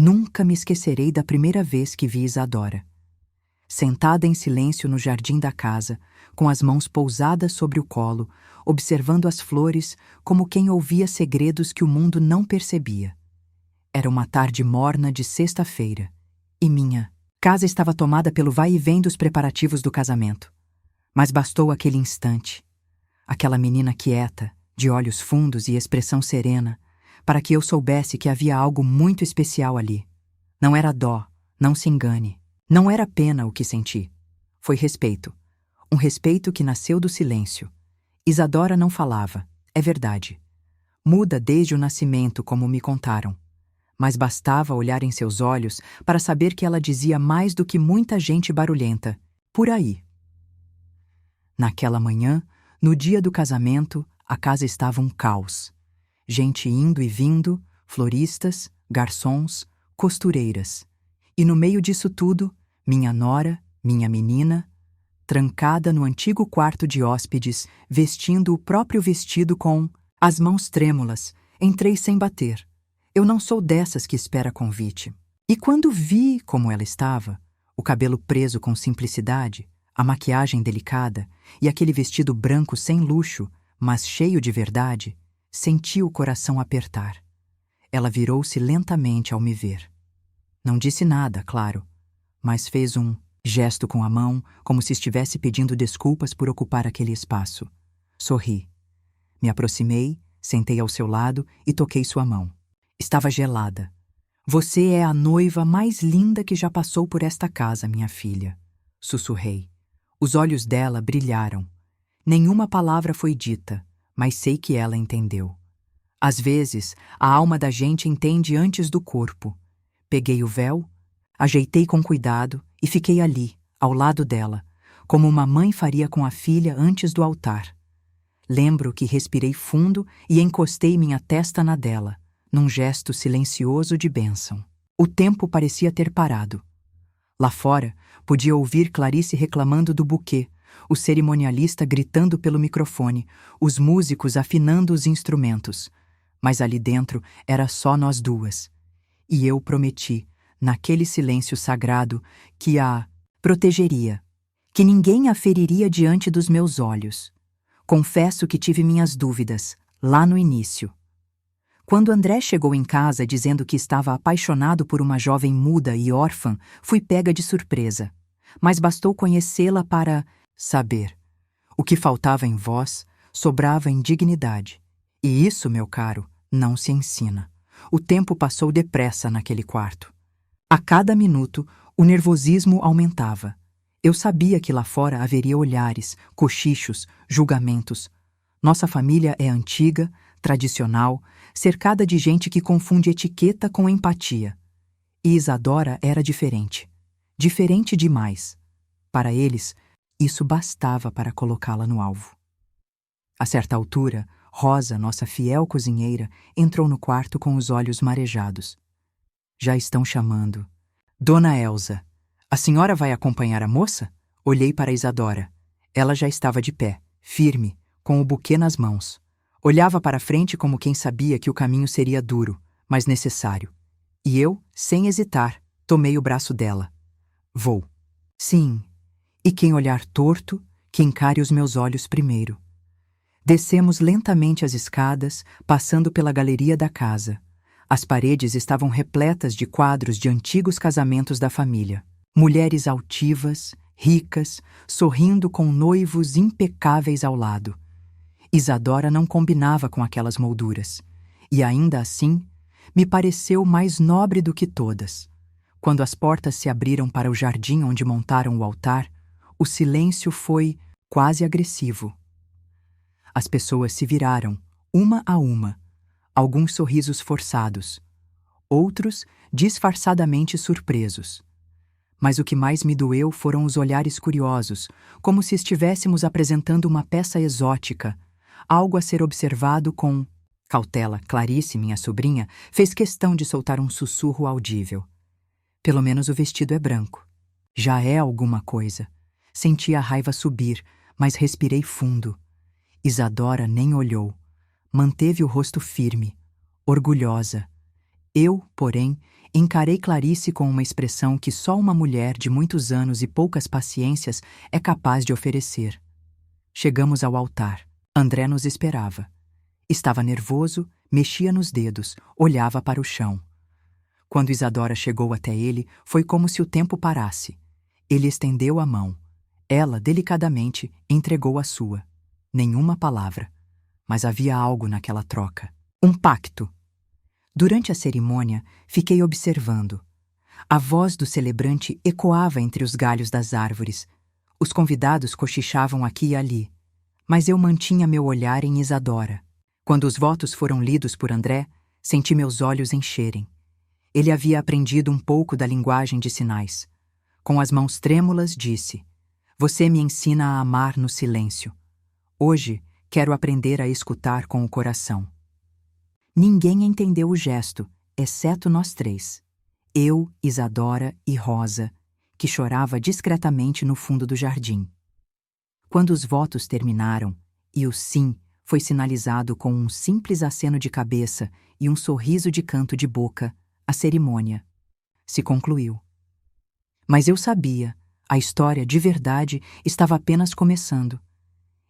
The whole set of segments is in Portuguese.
Nunca me esquecerei da primeira vez que vi Isadora. Sentada em silêncio no jardim da casa, com as mãos pousadas sobre o colo, observando as flores como quem ouvia segredos que o mundo não percebia. Era uma tarde morna de sexta-feira, e minha casa estava tomada pelo vai e vem dos preparativos do casamento. Mas bastou aquele instante, aquela menina quieta, de olhos fundos e expressão serena, para que eu soubesse que havia algo muito especial ali. Não era dó, não se engane. Não era pena o que senti. Foi respeito. Um respeito que nasceu do silêncio. Isadora não falava, é verdade. Muda desde o nascimento, como me contaram. Mas bastava olhar em seus olhos para saber que ela dizia mais do que muita gente barulhenta. Por aí. Naquela manhã, no dia do casamento, a casa estava um caos. Gente indo e vindo, floristas, garçons, costureiras. E no meio disso tudo, minha nora, minha menina, trancada no antigo quarto de hóspedes, vestindo o próprio vestido com as mãos trêmulas, entrei sem bater. Eu não sou dessas que espera convite. E quando vi como ela estava, o cabelo preso com simplicidade, a maquiagem delicada e aquele vestido branco sem luxo, mas cheio de verdade, senti o coração apertar. Ela virou-se lentamente ao me ver. Não disse nada, claro, mas fez um gesto com a mão, como se estivesse pedindo desculpas por ocupar aquele espaço. Sorri. Me aproximei, sentei ao seu lado e toquei sua mão. Estava gelada. Você é a noiva mais linda que já passou por esta casa, minha filha. Sussurrei. Os olhos dela brilharam. Nenhuma palavra foi dita, mas sei que ela entendeu. Às vezes, a alma da gente entende antes do corpo. Peguei o véu, ajeitei com cuidado e fiquei ali, ao lado dela, como uma mãe faria com a filha antes do altar. Lembro que respirei fundo e encostei minha testa na dela, num gesto silencioso de bênção. O tempo parecia ter parado. Lá fora, podia ouvir Clarice reclamando do buquê, o cerimonialista gritando pelo microfone, os músicos afinando os instrumentos. Mas ali dentro era só nós duas. E eu prometi, naquele silêncio sagrado, que a protegeria, que ninguém a feriria diante dos meus olhos. Confesso que tive minhas dúvidas, lá no início. Quando André chegou em casa dizendo que estava apaixonado por uma jovem muda e órfã, fui pega de surpresa. Mas bastou conhecê-la para saber. O que faltava em voz, sobrava em dignidade. E isso, meu caro, não se ensina. O tempo passou depressa naquele quarto. A cada minuto, o nervosismo aumentava. Eu sabia que lá fora haveria olhares, cochichos, julgamentos. Nossa família é antiga, tradicional, cercada de gente que confunde etiqueta com empatia. E Isadora era diferente. Diferente demais. Para eles, isso bastava para colocá-la no alvo. A certa altura, Rosa, nossa fiel cozinheira, entrou no quarto com os olhos marejados. Já estão chamando. Dona Elsa, a senhora vai acompanhar a moça? Olhei para Isadora. Ela já estava de pé, firme, com o buquê nas mãos. Olhava para frente como quem sabia que o caminho seria duro, mas necessário. E eu, sem hesitar, tomei o braço dela. Vou. Sim. E quem olhar torto, que encare os meus olhos primeiro. Descemos lentamente as escadas, passando pela galeria da casa. As paredes estavam repletas de quadros de antigos casamentos da família. Mulheres altivas, ricas, sorrindo com noivos impecáveis ao lado. Isadora não combinava com aquelas molduras. E ainda assim, me pareceu mais nobre do que todas. Quando as portas se abriram para o jardim onde montaram o altar, o silêncio foi quase agressivo. As pessoas se viraram, uma a uma, alguns sorrisos forçados, outros disfarçadamente surpresos. Mas o que mais me doeu foram os olhares curiosos, como se estivéssemos apresentando uma peça exótica, algo a ser observado com cautela. Clarice, minha sobrinha, fez questão de soltar um sussurro audível. Pelo menos o vestido é branco. Já é alguma coisa. Senti a raiva subir, mas respirei fundo. Isadora nem olhou. Manteve o rosto firme, orgulhosa. Eu, porém, Encarei Clarice com uma expressão que só uma mulher de muitos anos e poucas paciências é capaz de oferecer. Chegamos ao altar. André nos esperava. Estava nervoso, mexia nos dedos, olhava para o chão. Quando Isadora chegou até ele, foi como se o tempo parasse. Ele estendeu a mão. Ela, delicadamente, entregou a sua. Nenhuma palavra. Mas havia algo naquela troca. Um pacto. Durante a cerimônia, fiquei observando. A voz do celebrante ecoava entre os galhos das árvores. Os convidados cochichavam aqui e ali. Mas eu mantinha meu olhar em Isadora. Quando os votos foram lidos por André, senti meus olhos encherem. Ele havia aprendido um pouco da linguagem de sinais. Com as mãos trêmulas, disse: "Você me ensina a amar no silêncio. Hoje, quero aprender a escutar com o coração." Ninguém entendeu o gesto, exceto nós três. Eu, Isadora e Rosa, que chorava discretamente no fundo do jardim. Quando os votos terminaram, e o sim foi sinalizado com um simples aceno de cabeça e um sorriso de canto de boca, a cerimônia se concluiu. Mas eu sabia, a história de verdade estava apenas começando.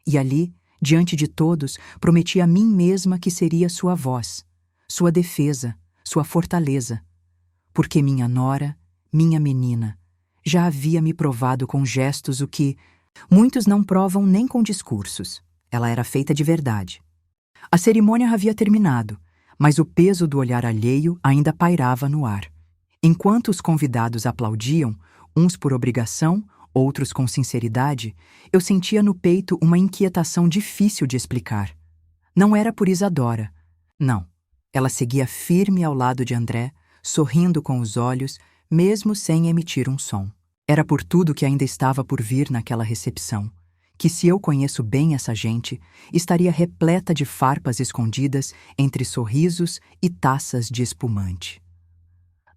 E ali, diante de todos, prometi a mim mesma que seria sua voz, sua defesa, sua fortaleza. Porque minha nora, minha menina, já havia me provado com gestos o que muitos não provam nem com discursos. Ela era feita de verdade. A cerimônia havia terminado, mas o peso do olhar alheio ainda pairava no ar. Enquanto os convidados aplaudiam, uns por obrigação, outros com sinceridade, eu sentia no peito uma inquietação difícil de explicar. Não era por Isadora. Não. Ela seguia firme ao lado de André, sorrindo com os olhos, mesmo sem emitir um som. Era por tudo que ainda estava por vir naquela recepção, que se eu conheço bem essa gente, estaria repleta de farpas escondidas entre sorrisos e taças de espumante.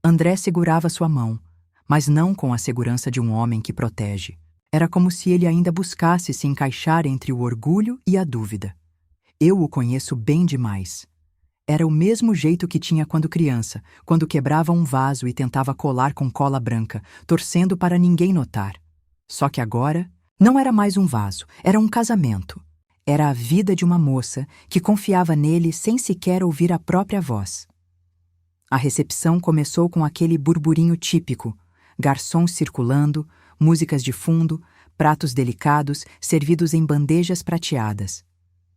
André segurava sua mão, mas não com a segurança de um homem que protege. Era como se ele ainda buscasse se encaixar entre o orgulho e a dúvida. Eu o conheço bem demais. Era o mesmo jeito que tinha quando criança, quando quebrava um vaso e tentava colar com cola branca, torcendo para ninguém notar. Só que agora, não era mais um vaso, era um casamento. Era a vida de uma moça que confiava nele sem sequer ouvir a própria voz. A recepção começou com aquele burburinho típico, garçons circulando, músicas de fundo, pratos delicados servidos em bandejas prateadas.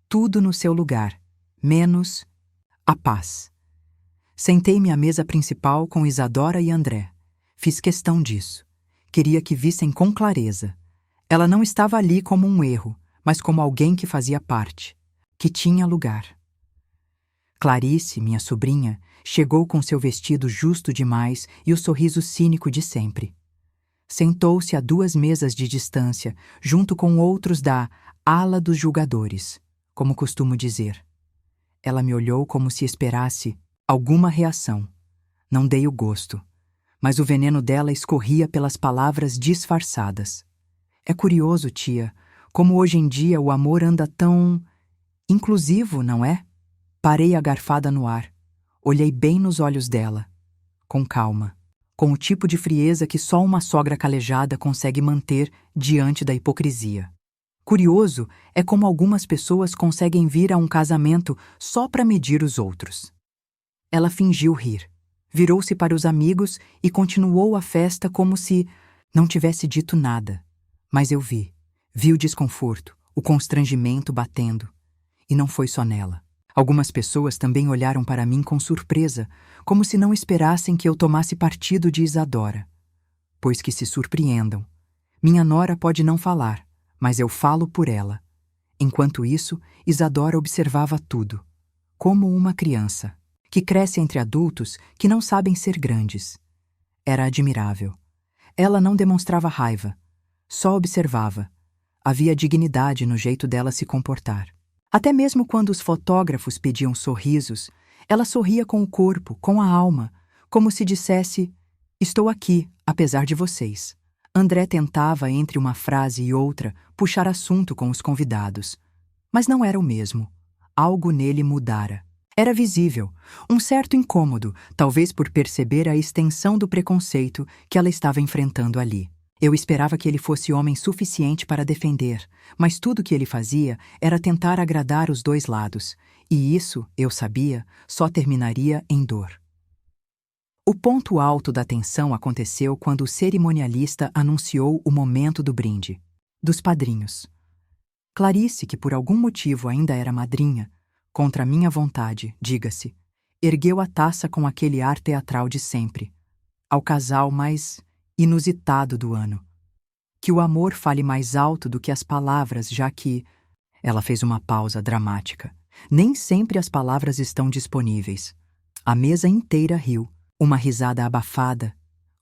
Tudo no seu lugar, menos a paz. Sentei-me à mesa principal com Isadora e André. Fiz questão disso. Queria que vissem com clareza. Ela não estava ali como um erro, mas como alguém que fazia parte, que tinha lugar. Clarice, minha sobrinha, chegou com seu vestido justo demais e o sorriso cínico de sempre. Sentou-se a 2 mesas de distância, junto com outros da ala dos julgadores, como costumo dizer. Ela me olhou como se esperasse alguma reação. Não dei o gosto, mas o veneno dela escorria pelas palavras disfarçadas. É curioso, tia, como hoje em dia o amor anda tão inclusivo, não é? Parei a garfada no ar. Olhei bem nos olhos dela, com calma, com o tipo de frieza que só uma sogra calejada consegue manter diante da hipocrisia. Curioso é como algumas pessoas conseguem vir a um casamento só para medir os outros. Ela fingiu rir, virou-se para os amigos e continuou a festa como se não tivesse dito nada. Mas eu vi o desconforto, o constrangimento batendo. E não foi só nela. Algumas pessoas também olharam para mim com surpresa, como se não esperassem que eu tomasse partido de Isadora. Pois que se surpreendam. Minha nora pode não falar, mas eu falo por ela. Enquanto isso, Isadora observava tudo, como uma criança, que cresce entre adultos que não sabem ser grandes. Era admirável. Ela não demonstrava raiva, só observava. Havia dignidade no jeito dela se comportar. Até mesmo quando os fotógrafos pediam sorrisos, ela sorria com o corpo, com a alma, como se dissesse: "Estou aqui, apesar de vocês." André tentava, entre uma frase e outra, puxar assunto com os convidados. Mas não era o mesmo. Algo nele mudara. Era visível, um certo incômodo, talvez por perceber a extensão do preconceito que ela estava enfrentando ali. Eu esperava que ele fosse homem suficiente para defender, mas tudo que ele fazia era tentar agradar os dois lados, e isso, eu sabia, só terminaria em dor. O ponto alto da tensão aconteceu quando o cerimonialista anunciou o momento do brinde, dos padrinhos. Clarice, que por algum motivo ainda era madrinha, contra minha vontade, diga-se, ergueu a taça com aquele ar teatral de sempre, ao casal mais inusitado do ano. Que o amor fale mais alto do que as palavras, já que... Ela fez uma pausa dramática. Nem sempre as palavras estão disponíveis. A mesa inteira riu, uma risada abafada,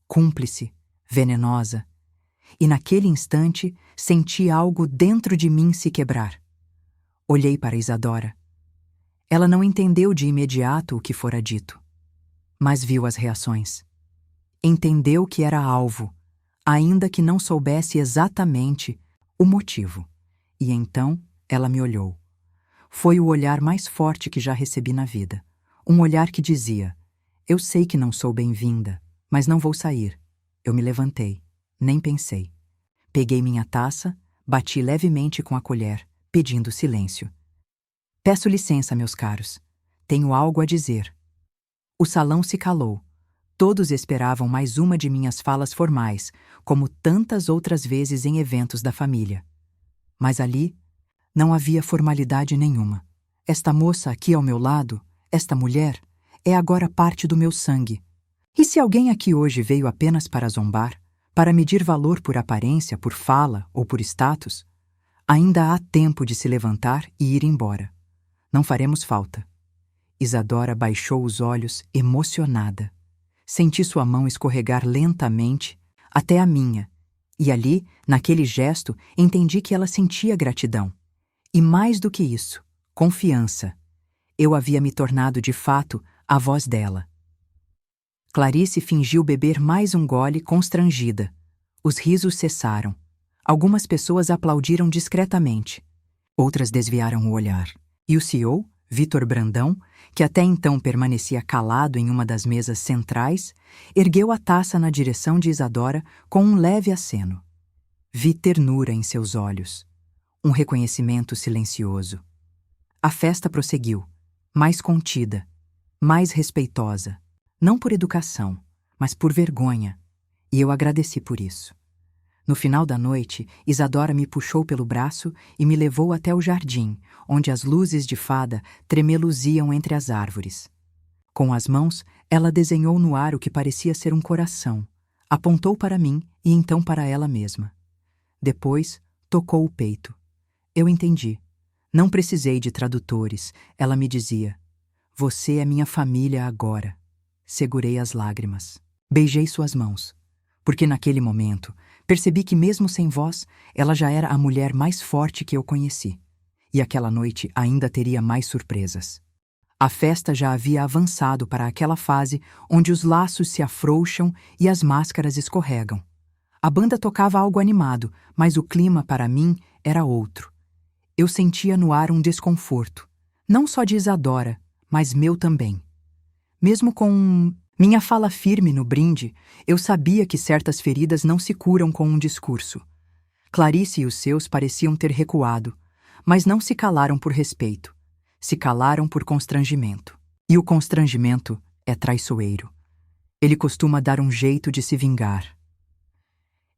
cúmplice, venenosa. E naquele instante senti algo dentro de mim se quebrar. Olhei para Isadora. Ela não entendeu de imediato o que fora dito, mas viu as reações. Entendeu que era alvo, ainda que não soubesse exatamente o motivo. E então ela me olhou. Foi o olhar mais forte que já recebi na vida. Um olhar que dizia: eu sei que não sou bem-vinda, mas não vou sair. Eu me levantei, nem pensei. Peguei minha taça, bati levemente com a colher, pedindo silêncio. Peço licença, meus caros. Tenho algo a dizer. O salão se calou. Todos esperavam mais uma de minhas falas formais, como tantas outras vezes em eventos da família. Mas ali não havia formalidade nenhuma. Esta moça aqui ao meu lado, esta mulher, é agora parte do meu sangue. E se alguém aqui hoje veio apenas para zombar, para medir valor por aparência, por fala ou por status, ainda há tempo de se levantar e ir embora. Não faremos falta. Isadora baixou os olhos, emocionada. Senti sua mão escorregar lentamente até a minha, e ali, naquele gesto, entendi que ela sentia gratidão. E mais do que isso, confiança. Eu havia me tornado, de fato, a voz dela. Clarice fingiu beber mais um gole, constrangida. Os risos cessaram. Algumas pessoas aplaudiram discretamente. Outras desviaram o olhar. E o CEO, Vitor Brandão, que até então permanecia calado em uma das mesas centrais, ergueu a taça na direção de Isadora com um leve aceno. Vi ternura em seus olhos. Um reconhecimento silencioso. A festa prosseguiu, mais contida, mais respeitosa, não por educação, mas por vergonha, e eu agradeci por isso. No final da noite, Isadora me puxou pelo braço e me levou até o jardim, onde as luzes de fada tremeluziam entre as árvores. Com as mãos, ela desenhou no ar o que parecia ser um coração, apontou para mim e então para ela mesma. Depois, tocou o peito. Eu entendi. Não precisei de tradutores, ela me dizia: você é minha família agora. Segurei as lágrimas. Beijei suas mãos, porque naquele momento percebi que mesmo sem voz, ela já era a mulher mais forte que eu conheci. E aquela noite ainda teria mais surpresas. A festa já havia avançado para aquela fase onde os laços se afrouxam e as máscaras escorregam. A banda tocava algo animado, mas o clima para mim era outro. Eu sentia no ar um desconforto, não só de Isadora, mas meu também. Mesmo com minha fala firme no brinde, eu sabia que certas feridas não se curam com um discurso. Clarice e os seus pareciam ter recuado, mas não se calaram por respeito. Se calaram por constrangimento. E o constrangimento é traiçoeiro. Ele costuma dar um jeito de se vingar.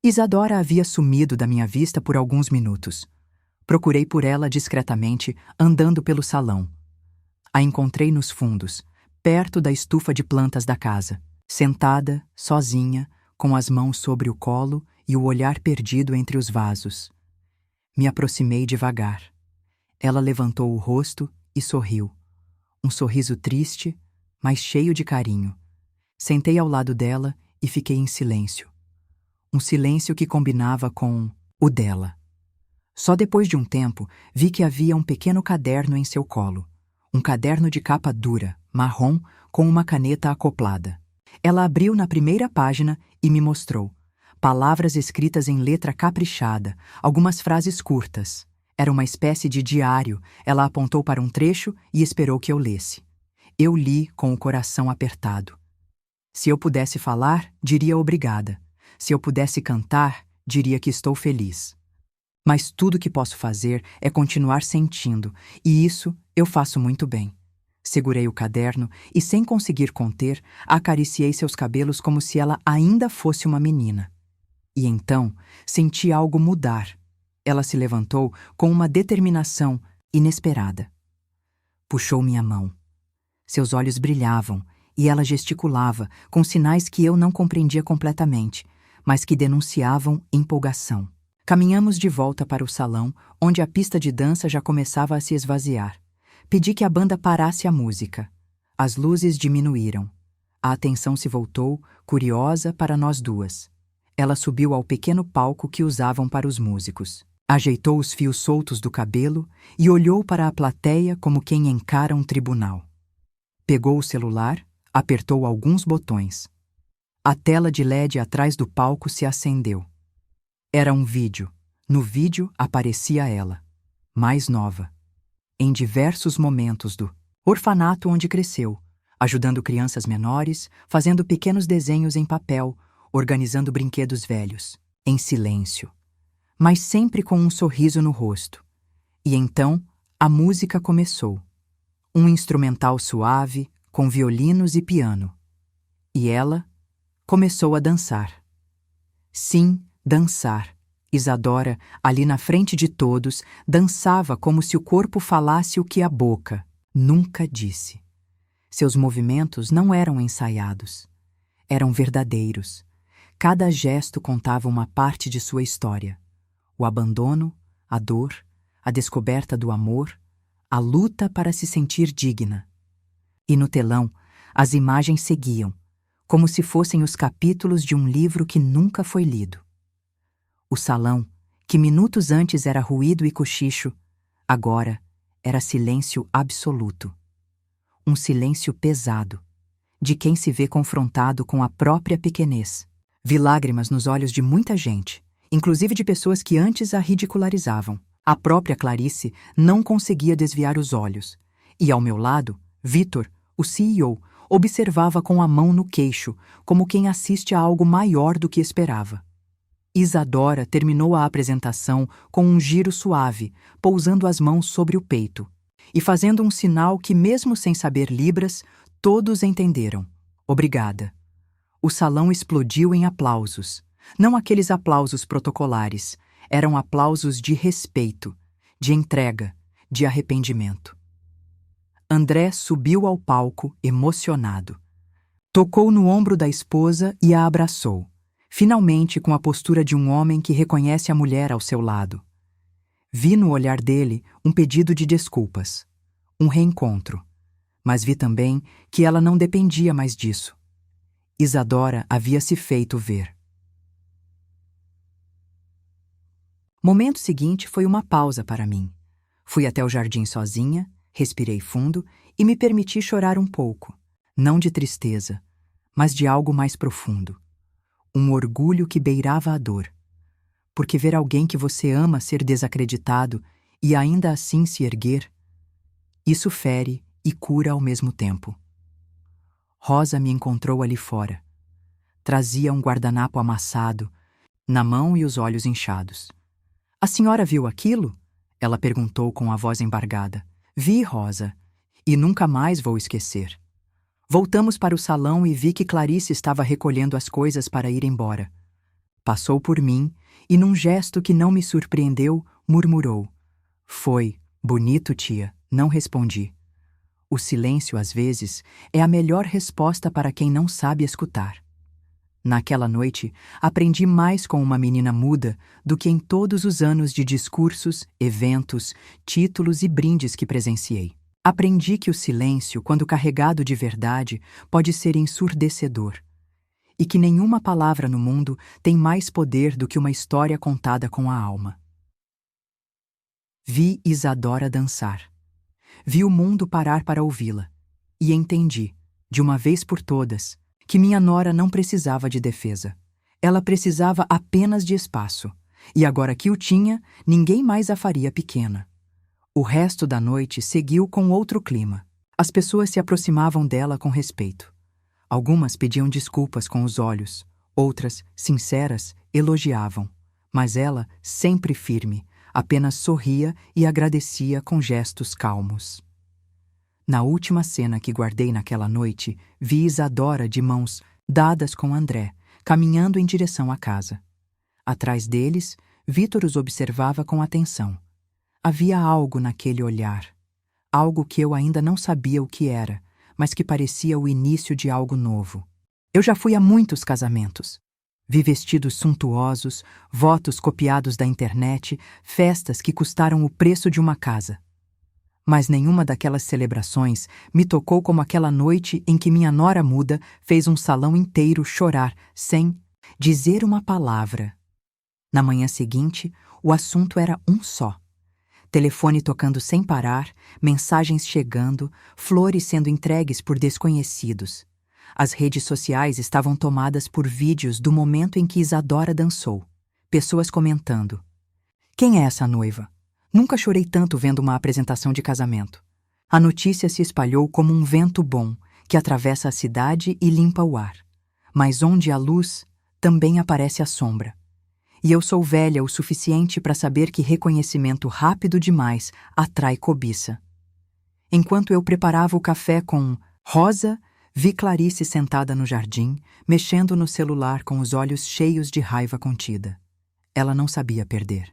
Isadora havia sumido da minha vista por alguns minutos. Procurei por ela discretamente, andando pelo salão. A encontrei nos fundos, perto da estufa de plantas da casa, sentada, sozinha, com as mãos sobre o colo e o olhar perdido entre os vasos. Me aproximei devagar. Ela levantou o rosto e sorriu. Um sorriso triste, mas cheio de carinho. Sentei ao lado dela e fiquei em silêncio. Um silêncio que combinava com o dela. Só depois de um tempo, vi que havia um pequeno caderno em seu colo. Um caderno de capa dura, marrom, com uma caneta acoplada. Ela abriu na primeira página e me mostrou. Palavras escritas em letra caprichada, algumas frases curtas. Era uma espécie de diário. Ela apontou para um trecho e esperou que eu lesse. Eu li com o coração apertado. Se eu pudesse falar, diria obrigada. Se eu pudesse cantar, diria que estou feliz. Mas tudo que posso fazer é continuar sentindo, e isso eu faço muito bem. Segurei o caderno e, sem conseguir conter, acariciei seus cabelos como se ela ainda fosse uma menina. E então senti algo mudar. Ela se levantou com uma determinação inesperada. Puxou minha mão. Seus olhos brilhavam e ela gesticulava com sinais que eu não compreendia completamente, mas que denunciavam empolgação. Caminhamos de volta para o salão, onde a pista de dança já começava a se esvaziar. Pedi que a banda parasse a música. As luzes diminuíram. A atenção se voltou, curiosa, para nós duas. Ela subiu ao pequeno palco que usavam para os músicos. Ajeitou os fios soltos do cabelo e olhou para a plateia como quem encara um tribunal. Pegou o celular, apertou alguns botões. A tela de LED atrás do palco se acendeu. Era um vídeo. No vídeo aparecia ela, mais nova, em diversos momentos do orfanato onde cresceu, ajudando crianças menores, fazendo pequenos desenhos em papel, organizando brinquedos velhos, em silêncio, mas sempre com um sorriso no rosto. E então a música começou. Um instrumental suave, com violinos e piano. E ela começou a dançar. Sim, dançar. Isadora, ali na frente de todos, dançava como se o corpo falasse o que a boca nunca disse. Seus movimentos não eram ensaiados. Eram verdadeiros. Cada gesto contava uma parte de sua história. O abandono, a dor, a descoberta do amor, a luta para se sentir digna. E no telão, as imagens seguiam, como se fossem os capítulos de um livro que nunca foi lido. O salão, que minutos antes era ruído e cochicho, agora era silêncio absoluto. Um silêncio pesado, de quem se vê confrontado com a própria pequenez. Vi lágrimas nos olhos de muita gente, inclusive de pessoas que antes a ridicularizavam. A própria Clarice não conseguia desviar os olhos. E ao meu lado, Vitor, o CEO, observava com a mão no queixo, como quem assiste a algo maior do que esperava. Isadora terminou a apresentação com um giro suave, pousando as mãos sobre o peito, e fazendo um sinal que, mesmo sem saber Libras, todos entenderam. Obrigada. O salão explodiu em aplausos. Não aqueles aplausos protocolares. Eram aplausos de respeito, de entrega, de arrependimento. André subiu ao palco, emocionado. Tocou no ombro da esposa e a abraçou, finalmente com a postura de um homem que reconhece a mulher ao seu lado. Vi no olhar dele um pedido de desculpas, um reencontro, mas vi também que ela não dependia mais disso. Isadora havia se feito ver. Momento seguinte foi uma pausa para mim. Fui até o jardim sozinha, respirei fundo e me permiti chorar um pouco, não de tristeza, mas de algo mais profundo. Um orgulho que beirava a dor. Porque ver alguém que você ama ser desacreditado e ainda assim se erguer, isso fere e cura ao mesmo tempo. Rosa me encontrou ali fora. Trazia um guardanapo amassado, na mão e os olhos inchados. A senhora viu aquilo? Ela perguntou com a voz embargada. Vi, Rosa, e nunca mais vou esquecer. Voltamos para o salão e vi que Clarice estava recolhendo as coisas para ir embora. Passou por mim e, num gesto que não me surpreendeu, murmurou. Foi, bonito, tia, não respondi. O silêncio, às vezes, é a melhor resposta para quem não sabe escutar. Naquela noite, aprendi mais com uma menina muda do que em todos os anos de discursos, eventos, títulos e brindes que presenciei. Aprendi que o silêncio, quando carregado de verdade, pode ser ensurdecedor, e que nenhuma palavra no mundo tem mais poder do que uma história contada com a alma. Vi Isadora dançar. Vi o mundo parar para ouvi-la, e entendi, de uma vez por todas, que minha nora não precisava de defesa. Ela precisava apenas de espaço, e agora que o tinha, ninguém mais a faria pequena. O resto da noite seguiu com outro clima. As pessoas se aproximavam dela com respeito. Algumas pediam desculpas com os olhos, outras, sinceras, elogiavam. Mas ela, sempre firme, apenas sorria e agradecia com gestos calmos. Na última cena que guardei naquela noite, vi Isadora de mãos dadas com André, caminhando em direção à casa. Atrás deles, Vítor os observava com atenção. Havia algo naquele olhar, algo que eu ainda não sabia o que era, mas que parecia o início de algo novo. Eu já fui a muitos casamentos. Vi vestidos suntuosos, votos copiados da internet, festas que custaram o preço de uma casa. Mas nenhuma daquelas celebrações me tocou como aquela noite em que minha nora muda fez um salão inteiro chorar sem dizer uma palavra. Na manhã seguinte, o assunto era um só. Telefone tocando sem parar, mensagens chegando, flores sendo entregues por desconhecidos. As redes sociais estavam tomadas por vídeos do momento em que Isadora dançou. Pessoas comentando. Quem é essa noiva? Nunca chorei tanto vendo uma apresentação de casamento. A notícia se espalhou como um vento bom, que atravessa a cidade e limpa o ar. Mas onde há luz, também aparece a sombra. E eu sou velha o suficiente para saber que reconhecimento rápido demais atrai cobiça. Enquanto eu preparava o café com Rosa, vi Clarice sentada no jardim, mexendo no celular com os olhos cheios de raiva contida. Ela não sabia perder.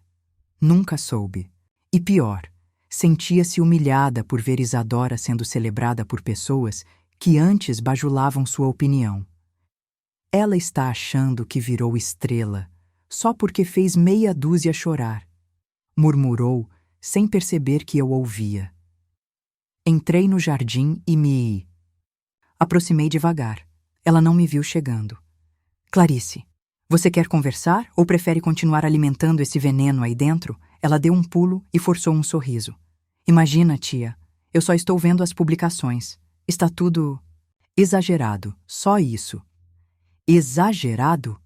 Nunca soube. E pior, sentia-se humilhada por ver Isadora sendo celebrada por pessoas que antes bajulavam sua opinião. Ela está achando que virou estrela, só porque fez meia dúzia chorar, murmurou, sem perceber que eu ouvia. Entrei no jardim e me aproximei devagar. Ela não me viu chegando. Clarice, você quer conversar ou prefere continuar alimentando esse veneno aí dentro? Ela deu um pulo e forçou um sorriso. Imagina, tia, eu só estou vendo as publicações. Está tudo exagerado, só isso. Exagerado?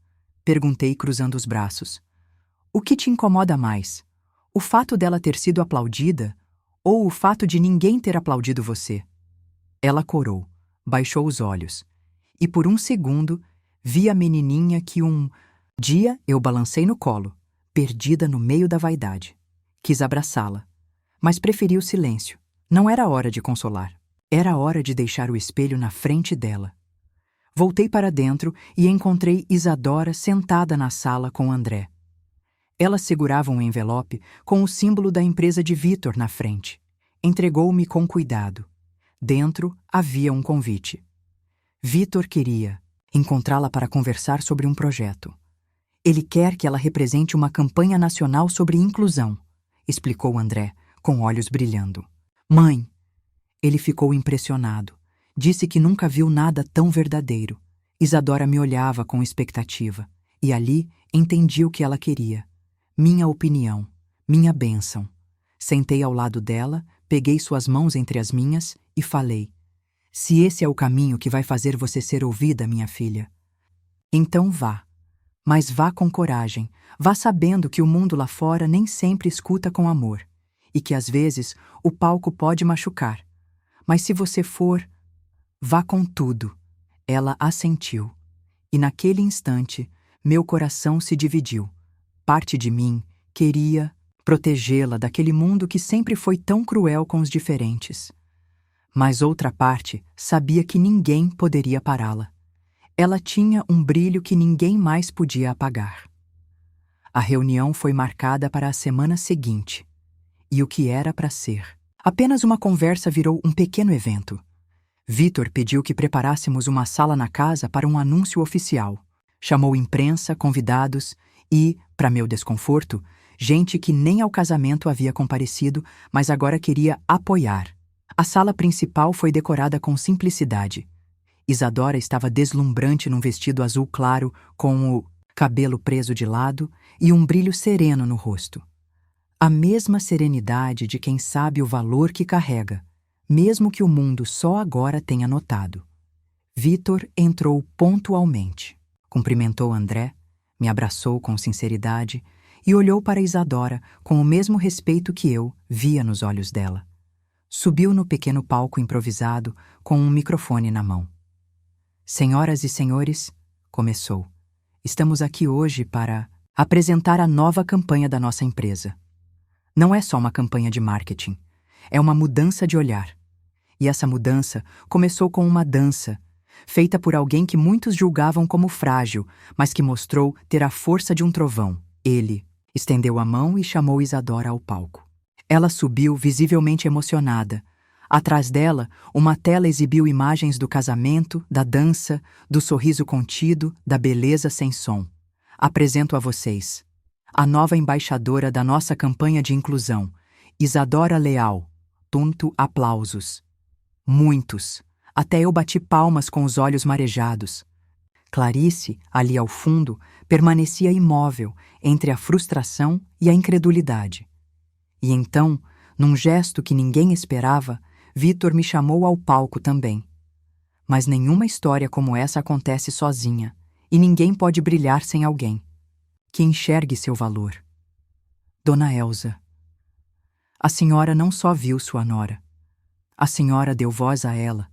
Perguntei cruzando os braços. O que te incomoda mais? O fato dela ter sido aplaudida ou o fato de ninguém ter aplaudido você? Ela corou, baixou os olhos. E por um segundo, vi a menininha que um dia eu balancei no colo, perdida no meio da vaidade. Quis abraçá-la, mas preferi o silêncio. Não era hora de consolar. Era hora de deixar o espelho na frente dela. Voltei para dentro e encontrei Isadora sentada na sala com André. Ela segurava um envelope com o símbolo da empresa de Vítor na frente. Entregou-me com cuidado. Dentro havia um convite. Vítor queria encontrá-la para conversar sobre um projeto. Ele quer que ela represente uma campanha nacional sobre inclusão, explicou André, com olhos brilhando. Mãe! Ele ficou impressionado. Disse que nunca viu nada tão verdadeiro. Isadora me olhava com expectativa, e ali entendi o que ela queria. Minha opinião, minha bênção. Sentei ao lado dela, peguei suas mãos entre as minhas e falei: se esse é o caminho que vai fazer você ser ouvida, minha filha, então vá. Mas vá com coragem, vá sabendo que o mundo lá fora nem sempre escuta com amor, e que às vezes o palco pode machucar. Mas se você for, vá com tudo. Ela assentiu. E naquele instante, meu coração se dividiu. Parte de mim queria protegê-la daquele mundo que sempre foi tão cruel com os diferentes. Mas outra parte sabia que ninguém poderia pará-la. Ela tinha um brilho que ninguém mais podia apagar. A reunião foi marcada para a semana seguinte. E o que era para ser? Apenas uma conversa virou um pequeno evento. Vítor pediu que preparássemos uma sala na casa para um anúncio oficial. Chamou imprensa, convidados e, para meu desconforto, gente que nem ao casamento havia comparecido, mas agora queria apoiar. A sala principal foi decorada com simplicidade. Isadora estava deslumbrante num vestido azul claro, com o cabelo preso de lado e um brilho sereno no rosto. A mesma serenidade de quem sabe o valor que carrega, mesmo que o mundo só agora tenha notado. Vítor entrou pontualmente, cumprimentou André, me abraçou com sinceridade e olhou para Isadora com o mesmo respeito que eu via nos olhos dela. Subiu no pequeno palco improvisado com um microfone na mão. Senhoras e senhores, começou. Estamos aqui hoje para apresentar a nova campanha da nossa empresa. Não é só uma campanha de marketing, é uma mudança de olhar. E essa mudança começou com uma dança, feita por alguém que muitos julgavam como frágil, mas que mostrou ter a força de um trovão. Ele estendeu a mão e chamou Isadora ao palco. Ela subiu visivelmente emocionada. Atrás dela, uma tela exibiu imagens do casamento, da dança, do sorriso contido, da beleza sem som. Apresento a vocês a nova embaixadora da nossa campanha de inclusão, Isadora Leal. Tonto aplausos. Muitos. Até eu bati palmas com os olhos marejados. Clarice, ali ao fundo, permanecia imóvel entre a frustração e a incredulidade. E então, num gesto que ninguém esperava, Vitor me chamou ao palco também. Mas nenhuma história como essa acontece sozinha, e ninguém pode brilhar sem alguém que enxergue seu valor. Dona Elsa. A senhora não só viu sua nora, a senhora deu voz a ela.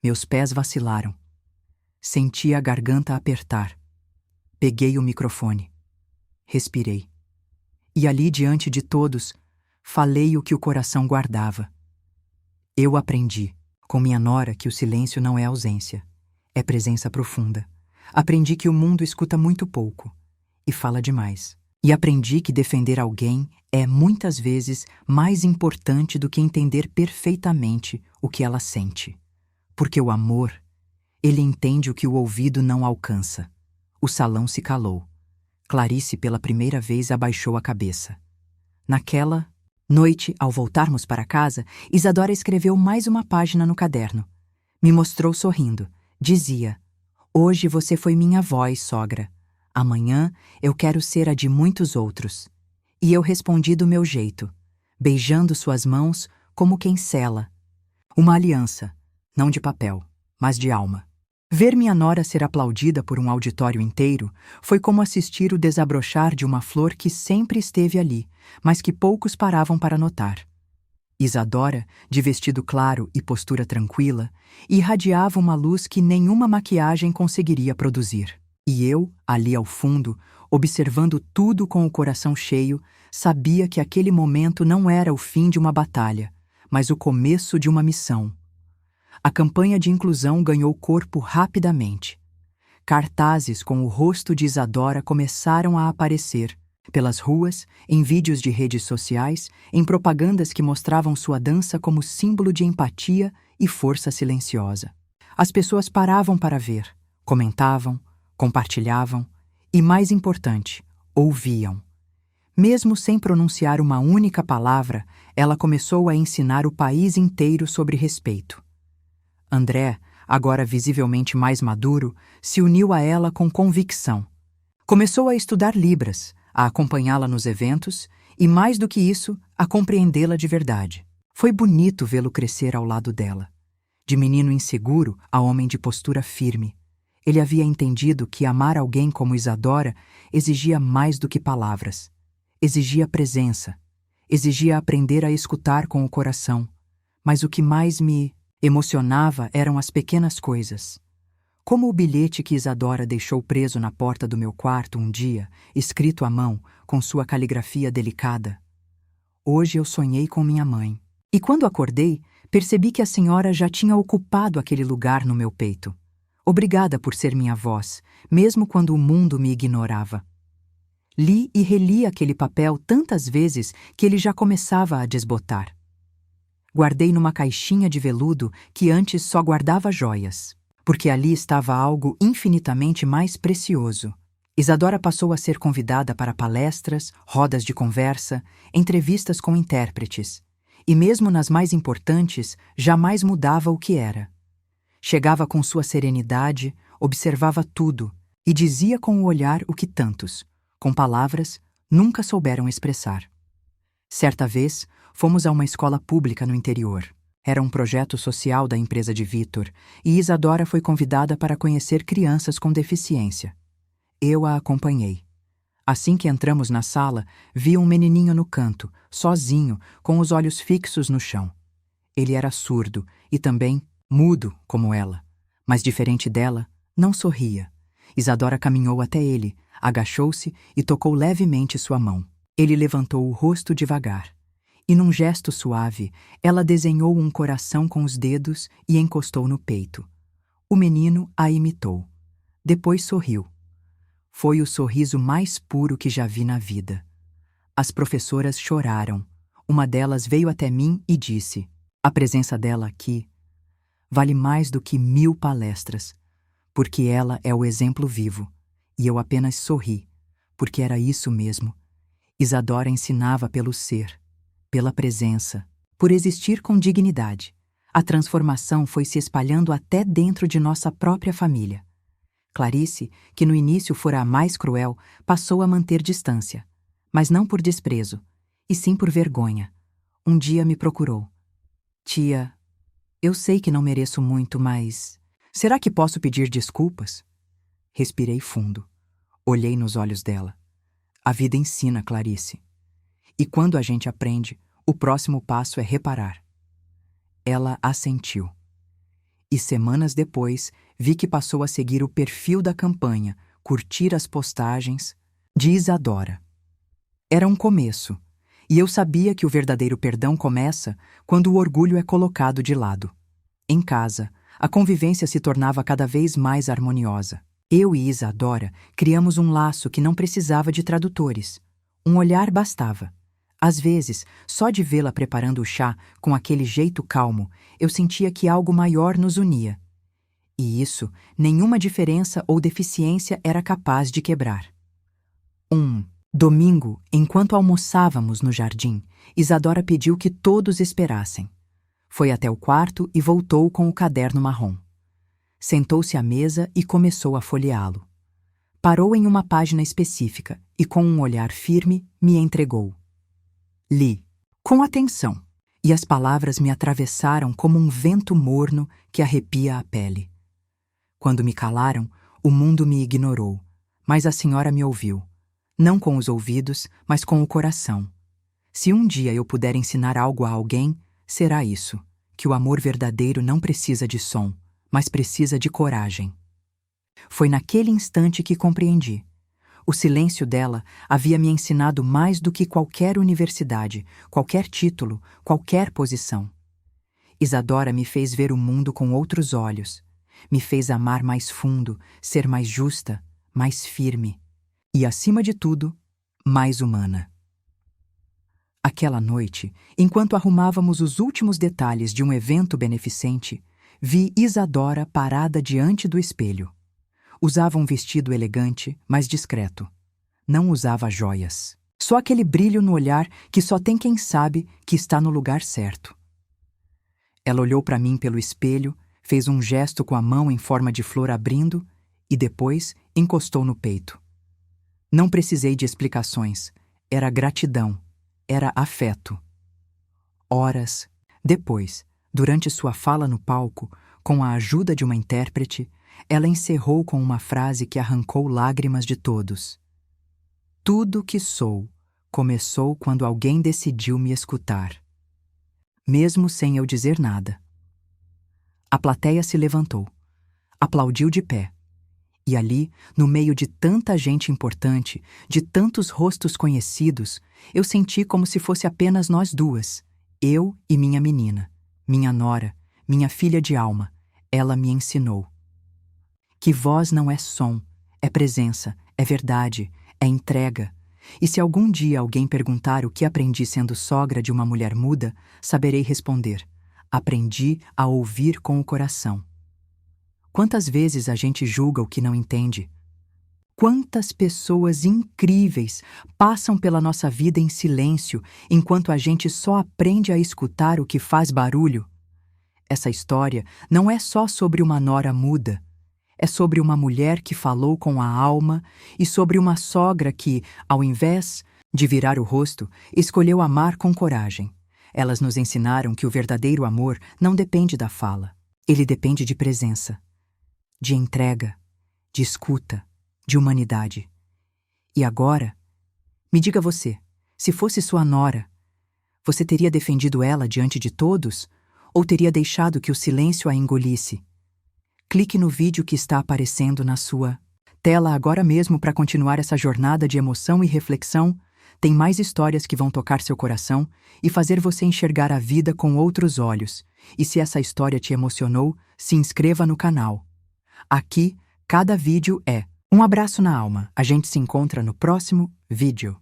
Meus pés vacilaram. Senti a garganta apertar. Peguei o microfone. Respirei. E ali diante de todos, falei o que o coração guardava. Eu aprendi, com minha nora, que o silêncio não é ausência, é presença profunda. Aprendi que o mundo escuta muito pouco e fala demais. E aprendi que defender alguém é, muitas vezes, mais importante do que entender perfeitamente o que ela sente. Porque o amor, ele entende o que o ouvido não alcança. O salão se calou. Clarice, pela primeira vez, abaixou a cabeça. Naquela noite, ao voltarmos para casa, Isadora escreveu mais uma página no caderno. Me mostrou sorrindo. Dizia: hoje você foi minha voz, sogra. Amanhã eu quero ser a de muitos outros. E eu respondi do meu jeito, beijando suas mãos como quem sela uma aliança, não de papel, mas de alma. Ver minha nora ser aplaudida por um auditório inteiro foi como assistir o desabrochar de uma flor que sempre esteve ali, mas que poucos paravam para notar. Isadora, de vestido claro e postura tranquila, irradiava uma luz que nenhuma maquiagem conseguiria produzir. E eu, ali ao fundo, observando tudo com o coração cheio, sabia que aquele momento não era o fim de uma batalha, mas o começo de uma missão. A campanha de inclusão ganhou corpo rapidamente. Cartazes com o rosto de Isadora começaram a aparecer pelas ruas, em vídeos de redes sociais, em propagandas que mostravam sua dança como símbolo de empatia e força silenciosa. As pessoas paravam para ver, comentavam, compartilhavam e, mais importante, ouviam. Mesmo sem pronunciar uma única palavra, ela começou a ensinar o país inteiro sobre respeito. André, agora visivelmente mais maduro, se uniu a ela com convicção. Começou a estudar Libras, a acompanhá-la nos eventos e, mais do que isso, a compreendê-la de verdade. Foi bonito vê-lo crescer ao lado dela. De menino inseguro a homem de postura firme. Ele havia entendido que amar alguém como Isadora exigia mais do que palavras. Exigia presença. Exigia aprender a escutar com o coração. Mas o que mais me emocionava eram as pequenas coisas. Como o bilhete que Isadora deixou preso na porta do meu quarto um dia, escrito à mão, com sua caligrafia delicada. Hoje eu sonhei com minha mãe. E quando acordei, percebi que a senhora já tinha ocupado aquele lugar no meu peito. Obrigada por ser minha voz, mesmo quando o mundo me ignorava. Li e reli aquele papel tantas vezes que ele já começava a desbotar. Guardei numa caixinha de veludo que antes só guardava joias, porque ali estava algo infinitamente mais precioso. Isadora passou a ser convidada para palestras, rodas de conversa, entrevistas com intérpretes, e mesmo nas mais importantes, jamais mudava o que era. Chegava com sua serenidade, observava tudo e dizia com o olhar o que tantos, com palavras, nunca souberam expressar. Certa vez, fomos a uma escola pública no interior. Era um projeto social da empresa de Vitor, e Isadora foi convidada para conhecer crianças com deficiência. Eu a acompanhei. Assim que entramos na sala, vi um menininho no canto, sozinho, com os olhos fixos no chão. Ele era surdo e também mudo como ela, mas diferente dela, não sorria. Isadora caminhou até ele, agachou-se e tocou levemente sua mão. Ele levantou o rosto devagar. E num gesto suave, ela desenhou um coração com os dedos e encostou no peito. O menino a imitou. Depois sorriu. Foi o sorriso mais puro que já vi na vida. As professoras choraram. Uma delas veio até mim e disse: "A presença dela aqui vale mais do que 1000 palestras, porque ela é o exemplo vivo." E eu apenas sorri, porque era isso mesmo. Isadora ensinava pelo ser, pela presença, por existir com dignidade. A transformação foi se espalhando até dentro de nossa própria família. Clarice, que no início fora a mais cruel, passou a manter distância, mas não por desprezo, e sim por vergonha. Um dia me procurou. "Tia, eu sei que não mereço muito, mas será que posso pedir desculpas?" Respirei fundo. Olhei nos olhos dela. A vida ensina, Clarice. E quando a gente aprende, o próximo passo é reparar. Ela assentiu. E semanas depois, vi que passou a seguir o perfil da campanha, curtir as postagens de Isadora. Era um começo, e eu sabia que o verdadeiro perdão começa quando o orgulho é colocado de lado. Em casa, a convivência se tornava cada vez mais harmoniosa. Eu e Isadora criamos um laço que não precisava de tradutores. Um olhar bastava. Às vezes, só de vê-la preparando o chá com aquele jeito calmo, eu sentia que algo maior nos unia. E isso, nenhuma diferença ou deficiência era capaz de quebrar. Um domingo, enquanto almoçávamos no jardim, Isadora pediu que todos esperassem. Foi até o quarto e voltou com o caderno marrom. Sentou-se à mesa e começou a folheá-lo. Parou em uma página específica e, com um olhar firme, me entregou. Li, com atenção, e as palavras me atravessaram como um vento morno que arrepia a pele. Quando me calaram, o mundo me ignorou, mas a senhora me ouviu, não com os ouvidos, mas com o coração. Se um dia eu puder ensinar algo a alguém, será isso, que o amor verdadeiro não precisa de som, mas precisa de coragem. Foi naquele instante que compreendi. O silêncio dela havia me ensinado mais do que qualquer universidade, qualquer título, qualquer posição. Isadora me fez ver o mundo com outros olhos. Me fez amar mais fundo, ser mais justa, mais firme. E, acima de tudo, mais humana. Aquela noite, enquanto arrumávamos os últimos detalhes de um evento beneficente, vi Isadora parada diante do espelho. Usava um vestido elegante, mas discreto. Não usava joias. Só aquele brilho no olhar que só tem quem sabe que está no lugar certo. Ela olhou para mim pelo espelho, fez um gesto com a mão em forma de flor abrindo e depois encostou no peito. Não precisei de explicações. Era gratidão. Era afeto. Horas depois, durante sua fala no palco, com a ajuda de uma intérprete, ela encerrou com uma frase que arrancou lágrimas de todos. Tudo que sou começou quando alguém decidiu me escutar. Mesmo sem eu dizer nada. A plateia se levantou, aplaudiu de pé. E ali, no meio de tanta gente importante, de tantos rostos conhecidos, eu senti como se fosse apenas nós duas, eu e minha menina, minha nora, minha filha de alma. Ela me ensinou. Que voz não é som, é presença, é verdade, é entrega. E se algum dia alguém perguntar o que aprendi sendo sogra de uma mulher muda, saberei responder: aprendi a ouvir com o coração. Quantas vezes a gente julga o que não entende? Quantas pessoas incríveis passam pela nossa vida em silêncio, enquanto a gente só aprende a escutar o que faz barulho? Essa história não é só sobre uma nora muda. É sobre uma mulher que falou com a alma e sobre uma sogra que, ao invés de virar o rosto, escolheu amar com coragem. Elas nos ensinaram que o verdadeiro amor não depende da fala. Ele depende de presença, de entrega, de escuta, de humanidade. E agora, me diga você, se fosse sua nora, você teria defendido ela diante de todos? Ou teria deixado que o silêncio a engolisse? Clique no vídeo que está aparecendo na sua tela agora mesmo para continuar essa jornada de emoção e reflexão. Tem mais histórias que vão tocar seu coração e fazer você enxergar a vida com outros olhos. E se essa história te emocionou, se inscreva no canal. Aqui, cada vídeo é um abraço na alma. A gente se encontra no próximo vídeo.